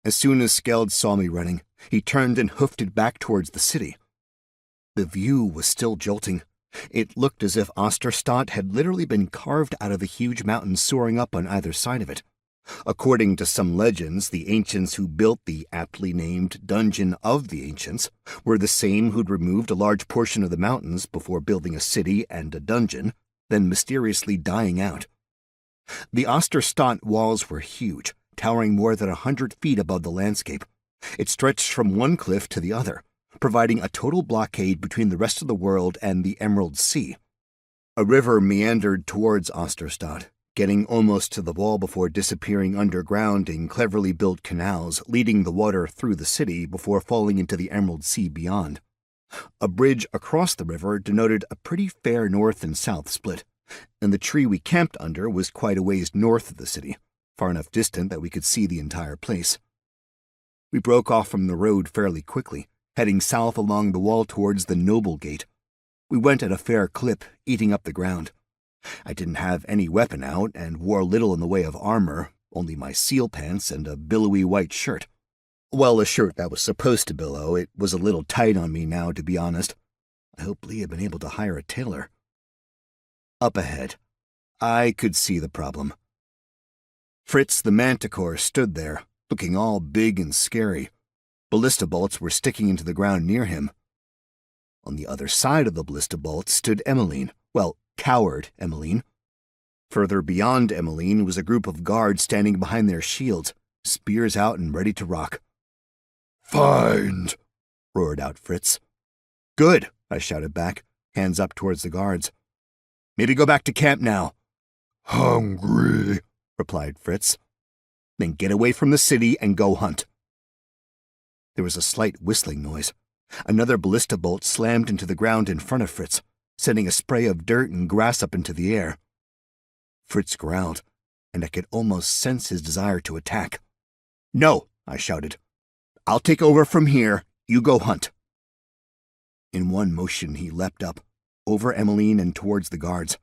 As soon as Skeld saw me running, he turned and hoofed it back towards the city. The view was still jolting. It looked as if Osterstadt had literally been carved out of the huge mountains soaring up on either side of it. According to some legends, the ancients who built the aptly named Dungeon of the Ancients were the same who'd removed a large portion of the mountains before building a city and a dungeon, then mysteriously dying out. The Osterstadt walls were huge, towering more than 100 feet above the landscape. It stretched from one cliff to the other, providing a total blockade between the rest of the world and the Emerald Sea. A river meandered towards Osterstadt, getting almost to the wall before disappearing underground in cleverly built canals, leading the water through the city before falling into the Emerald Sea beyond. A bridge across the river denoted a pretty fair north and south split, and the tree we camped under was quite a ways north of the city, far enough distant that we could see the entire place. We broke off from the road fairly quickly, heading south along the wall towards the Noble Gate. We went at a fair clip, eating up the ground. I didn't have any weapon out and wore little in the way of armor, only my seal pants and a billowy white shirt. Well, a shirt that was supposed to billow. It was a little tight on me now, to be honest. I hope Lee had been able to hire a tailor. Up ahead, I could see the problem. Fritz the Manticore stood there, looking all big and scary. Ballista bolts were sticking into the ground near him. On the other side of the ballista bolts stood Emmeline. Well, coward Emmeline. Further beyond Emmeline was a group of guards standing behind their shields, spears out and ready to rock. "Find!" roared out Fritz. "Good," I shouted back, hands up towards the guards. "Maybe go back to camp now." "Hungry," replied Fritz. "Then get away from the city and go hunt." There was a slight whistling noise. Another ballista bolt slammed into the ground in front of Fritz, sending a spray of dirt and grass up into the air. Fritz growled, and I could almost sense his desire to attack. "No," I shouted. "I'll take over from here. You go hunt." In one motion he leapt up, over Emmeline and towards the guards.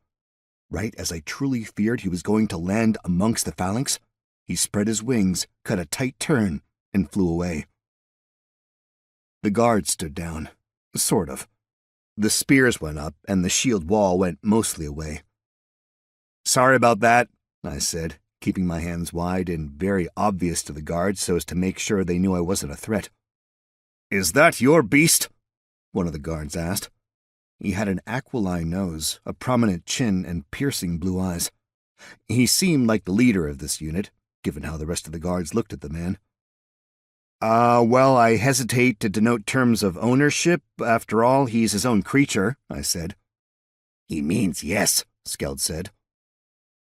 Right as I truly feared he was going to land amongst the phalanx, he spread his wings, cut a tight turn, and flew away. The guards stood down, sort of. The spears went up, and the shield wall went mostly away. "Sorry about that," I said, keeping my hands wide and very obvious to the guards so as to make sure they knew I wasn't a threat. "Is that your beast?" one of the guards asked. He had an aquiline nose, a prominent chin, and piercing blue eyes. He seemed like the leader of this unit, given how the rest of the guards looked at the man. Well, I hesitate to denote terms of ownership. After all, he's his own creature," I said. "He means yes," Skeld said.